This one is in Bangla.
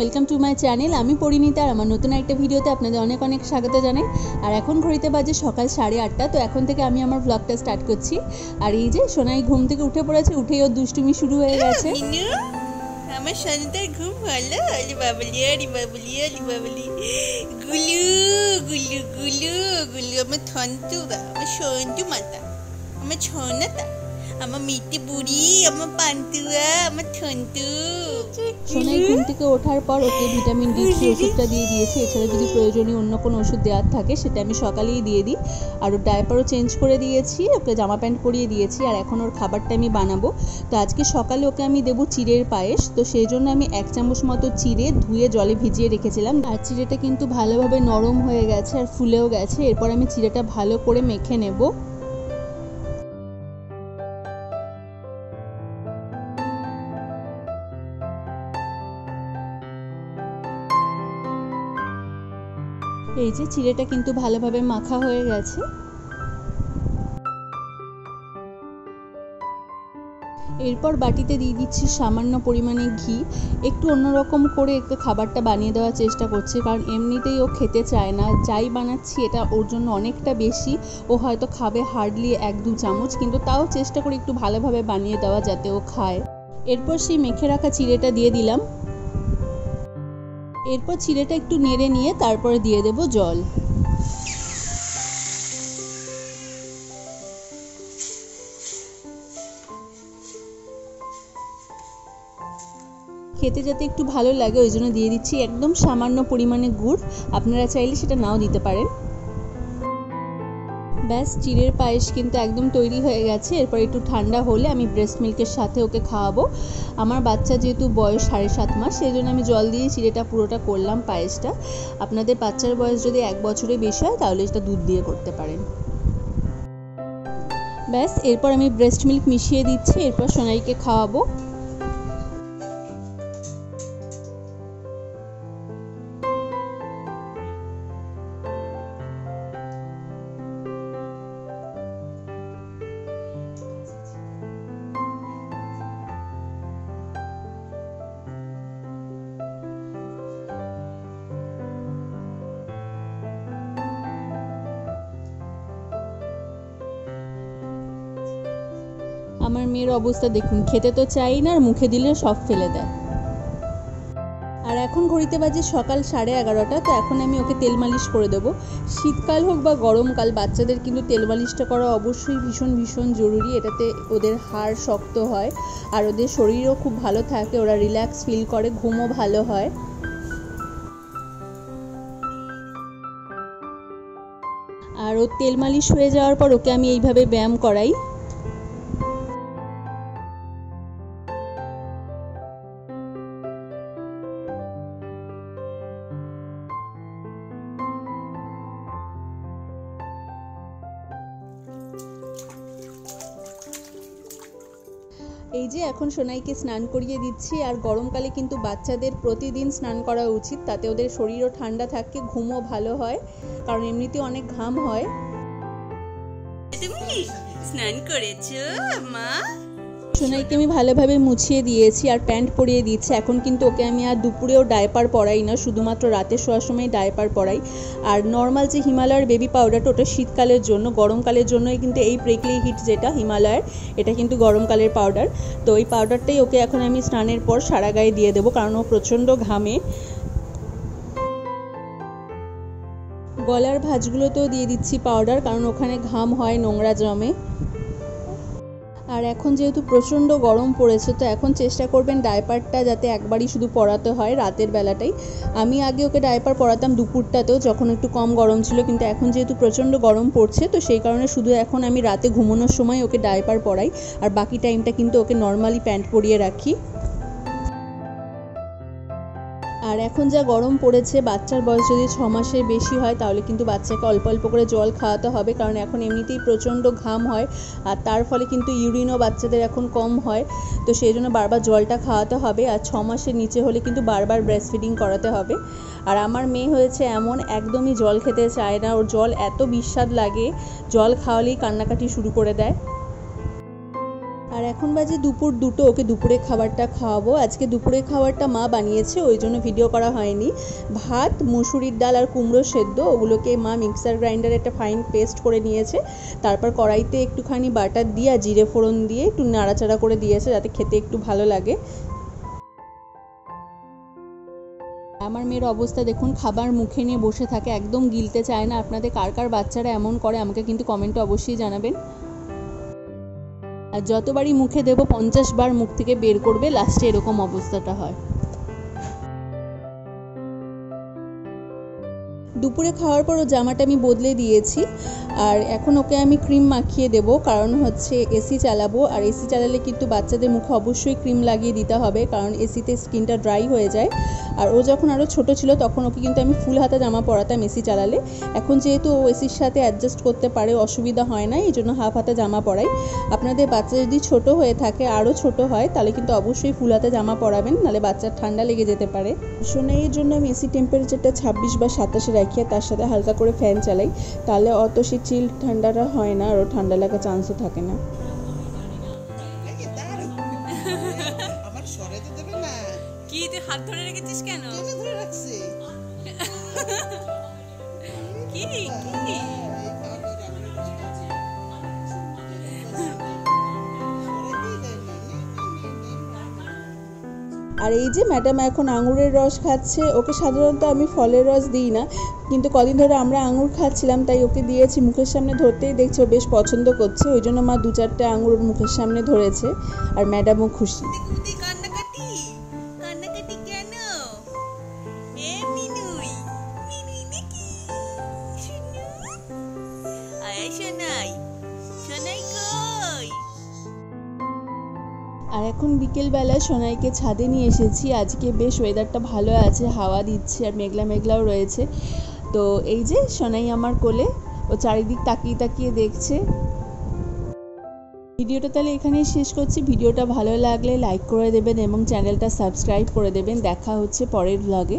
Welcome to my channel. আমি পরিণীতা আর আমার নতুন একটা ভিডিওতে আপনাদের অনেক অনেক স্বাগত জানাই। আর এখন ঘড়িতে বাজে সকাল 8:30। তো এখন থেকে আমি আমার ব্লগটা স্টার্ট করছি। আর এই যে সোনাই ঘুম থেকে উঠে পড়েছে, উঠেই ওর দুষ্টুমি শুরু হয়ে গেছে। আমার সন্তান ঘুম ভালো। আরে বাবলি, আরে বাবলি, আরে বাবলি, গুলু গুলু গুলু গুলু, আমার থন্তুরা, আমার সন্তু মাতা, আমার ছনাতা, আমার মিটি বুড়ি, আমার পান্তুয়া, আমার থন্তু। সোনাই ঘুম থেকে ওঠার পর ওকে ভিটামিন ডি ওষুধটা দিয়ে দিয়েছি। এছাড়া যদি প্রয়োজনীয় অন্য কোনো ওষুধ দেওয়ার থাকে সেটা আমি সকালেই দিয়ে দিই। আর ওর ডায়াপারও চেঞ্জ করে দিয়েছি, ওকে জামা প্যান্ট পরিয়ে দিয়েছি। আর এখন ওর খাবারটা আমি বানাবো। তো আজকে সকালে ওকে আমি দেবো চিড়ের পায়েস। তো সেই জন্য আমি 1 চামচ মতো চিড়ে ধুয়ে জলে ভিজিয়ে রেখেছিলাম। আর চিড়েটা কিন্তু ভালোভাবে নরম হয়ে গেছে আর ফুলেও গেছে। এরপর আমি চিড়েটা ভালো করে মেখে নেব। এই যে চিড়েটা কিন্তু ভালোভাবে মাখা হয়ে গেছে। এরপর বাটিতে দিয়ে দিচ্ছি সামান্য পরিমাণে ঘি। একটু অন্যরকম করে একটু খাবারটা বানিয়ে দেওয়ার চেষ্টা করছি, কারণ এমনিতেই ও খেতে চায় না। যাই বানাচ্ছি এটা ওর জন্য অনেকটা বেশি। ও হয়তো খাবে হার্ডলি 1-2 চামচ, কিন্তু তাও চেষ্টা করি একটু ভালোভাবে বানিয়ে দেওয়া যাতে ও খায়। এরপর সেই মেখে রাখা চিড়েটা দিয়ে দিলাম। এরপর চিড়েটা একটু নেড়ে নিয়ে তারপরে দিয়ে দেব জল। খেতে যাতে একটু ভালো লাগে ওই জন্য দিয়ে দিচ্ছি একদম সামান্য পরিমাণে গুড়। আপনারা চাইলে সেটা নাও দিতে পারেন। ব্যাস, চিড়ের পায়েস কিন্তু একদম তৈরি হয়ে গেছে। এরপর একটু ঠান্ডা হলে আমি ব্রেস্ট মিল্কের সাথে ওকে খাওয়াবো। আমার বাচ্চা যেহেতু বয়স 7.5 মাস, সেই জন্য আমি জল দিয়ে চিড়েটা পুরোটা করলাম পায়েসটা। আপনাদের বাচ্চার বয়স যদি 1 বছরের বেশি হয় তাহলে সেটা দুধ দিয়ে করতে পারেন। ব্যাস, এরপর আমি ব্রেস্ট মিল্ক মিশিয়ে দিচ্ছি। এরপর সোনাইকে খাওয়াবো। আমার মেয়ের অবস্থা দেখুন, খেতে তো চাই না, আর মুখে দিলে সব ফেলে দেয়। আর এখন ঘড়িতে বাজে সকাল 11:30। তো এখন আমি ওকে তেল মালিশ করে দেবো। শীতকাল হোক বা গরমকাল, বাচ্চাদের কিন্তু তেল মালিশটা করা অবশ্যই ভীষণ ভীষণ জরুরি। এটাতে ওদের হাড় শক্ত হয় আর ওদের শরীরও খুব ভালো থাকে, ওরা রিল্যাক্স ফিল করে, ঘুমও ভালো হয়। আর ওর তেল মালিশ হয়ে যাওয়ার পর ওকে আমি এইভাবে ব্যায়াম করাই। এই যে এখন সোনাইকে স্নান করিয়ে দিচ্ছি। আর গরমকালে কিন্তু বাচ্চাদের প্রতিদিন স্নান করা উচিত, তাতে ওদের শরীরও ঠান্ডা থাকে, ঘুমও ভালো হয়, কারণ এমনিতে অনেক ঘাম হয়। তুমি স্নান করেছো মা? সোনাইকে আমি ভালোভাবে মুছিয়ে দিয়েছি আর প্যান্ট পরিয়ে দিচ্ছি। এখন কিন্তু ওকে আমি আর দুপুরেও ডায়পার পরাই না, শুধুমাত্র রাতে শোয়ার সময় ডায়পার পরাই। আর নর্মাল যে হিমালয়ের বেবি পাউডারটা, ওটা শীতকালের জন্য। গরমকালের জন্যই কিন্তু এই প্রিকলি হিট যেটা হিমালয়ের, এটা কিন্তু গরমকালের পাউডার। তো ওই পাউডারটাই ওকে এখন আমি স্নানের পর সারা গায়ে দিয়ে দেবো, কারণ ও প্রচণ্ড ঘামে। গলার ভাঁজগুলোতেও দিয়ে দিচ্ছি পাউডার, কারণ ওখানে ঘাম হয়, নোংরা জমে। আর এখন যেহেতু প্রচণ্ড গরম পড়েছে, তো এখন চেষ্টা করবেন ডায়পারটা যাতে একবারই শুধু পরাতে হয়, রাতের বেলাটাই। আমি আগে ওকে ডায়পার পরাতাম দুপুরটাতেও, যখন একটু কম গরম ছিল, কিন্তু এখন যেহেতু প্রচণ্ড গরম পড়ছে, তো সেই কারণে শুধু এখন আমি রাতে ঘুমানোর সময় ওকে ডায়পার পরাই, আর বাকি টাইমটা কিন্তু ওকে নর্মালি প্যান্ট পরিয়ে রাখি। আর এখন যা গরম পড়েছে, বাচ্চার বয়স যদি 6 মাসের বেশি হয় তাহলে কিন্তু বাচ্চাকে অল্প অল্প করে জল খাওয়াতে হবে, কারণ এখন এমনিতেই প্রচণ্ড ঘাম হয়। আর তার ফলে কিন্তু ইউরিনও বাচ্চাদের এখন কম হয়, তো সেই জন্য বারবার জলটা খাওয়াতে হবে। আর 6 মাসের নিচে হলে কিন্তু বারবার ব্রেস্ট ফিডিং করাতে হবে। আর আমার মেয়ে হয়েছে এমন, একদমই জল খেতে চায় না, ওর জল এত বিস্বাদ লাগে, জল খাওয়ালেই কান্নাকাটি শুরু করে দেয়। আর আর এখন বাজে দুপুর 2টো, ওকে দুপুরে খাবারটা খাওয়াবো। আজকে দুপুরে খাবারটা মা বানিয়েছে, ওই জন্য ভিডিও করা হয়নি। ভাত, মুসুরির ডাল আর কুমড়ো সেদ্ধ, ওগুলোকে মা মিক্সার গ্রাইন্ডারে একটা ফাইন পেস্ট করে নিয়েছে। তারপর কড়াইতে একটুখানি বাটার দিয়ে আর জিরে ফোড়ন দিয়ে একটু নাড়াচাড়া করে দিয়েছে যাতে খেতে একটু ভালো লাগে। আমার মেয়ের অবস্থা দেখুন, খাবার মুখে নিয়ে বসে থাকে, একদম গিলতে চায় না। আপনাদের কার কার বাচ্চারা এমন করে আমাকে কিন্তু কমেন্টে অবশ্যই জানাবেন। আর যতবারই মুখে দেবো 50 বার মুখ থেকে বের করবে, লাস্টে এরকম অবস্থাটা হয়। দুপুরে খাওয়ার পর ও জামাটা আমি বদলে দিয়েছি, আর এখন ওকে আমি ক্রিম মাখিয়ে দেব, কারণ হচ্ছে এসি চালাবো, আর এসি চালালে কিন্তু বাচ্চাদের মুখে অবশ্যই ক্রিম লাগিয়ে দিতে হবে, কারণ এসিতে স্কিনটা ড্রাই হয়ে যায়। আর ও যখন আরও ছোট ছিল তখন ওকে কিন্তু আমি ফুল হাতা জামা পরাতাম এসি চালালে। এখন যেহেতু ও এসির সাথে অ্যাডজাস্ট করতে পারে, অসুবিধা হয় না, এই জন্য হাফ হাতা জামা পরাই। আপনাদের বাচ্চা যদি ছোট হয়ে থাকে, আরও ছোট হয়, তাহলে কিন্তু অবশ্যই ফুল হাতা জামা পরাবেন, নাহলে বাচ্চার ঠান্ডা লেগে যেতে পারে। সোনাইয়ের জন্য আমি এসি টেম্পারেচারটা 26 বা 27 রাখি, আর তার সাথে হালকা করে ফ্যান চালাই, তাহলে অত সে চিল ঠান্ডাটা হয় না, আরও ঠান্ডা লাগার চান্সও থাকে না। আমার সরাইতে দেবে না। কি তুই হাত ধরে রেখেছিস কেন? ধরে রাখছি। কি কি আর এই যে ম্যাডাম এখন আঙুরের রস খাচ্ছে। ওকে সাধারণত আমি ফলের রস দিই না, কিন্তু কদিন ধরে আমরা আঙুর খাচ্ছিলাম, তাই ওকে দিয়েছি। মুখের সামনে ধরতেই দেখছি ও বেশ পছন্দ করছে, ওই জন্য মা 2-4টে আঙুর মুখের সামনে ধরেছে, আর ম্যাডামও খুশি। কান্নাকাটি কান্নাকাটি কেন? এ মিনুই মিনুই নাকি? শুনু আয় শোনাই শোনাই কই? আর এখন বিকেলবেলা সোনাইকে ছাদে নিয়ে এসেছি। আজকে বেশ ওয়েদারটা ভালো আছে, হাওয়া দিচ্ছে আর মেঘলা মেঘলাও রয়েছে। তো এই যে সোনাই আমার কোলে, ও চারিদিক তাকিয়ে তাকিয়ে দেখছে। ভিডিওটা তাহলে এখানেই শেষ করছি। ভিডিওটা ভালো লাগলে লাইক করে দেবেন এবং চ্যানেলটা সাবস্ক্রাইব করে দেবেন। দেখা হচ্ছে পরের ব্লগে।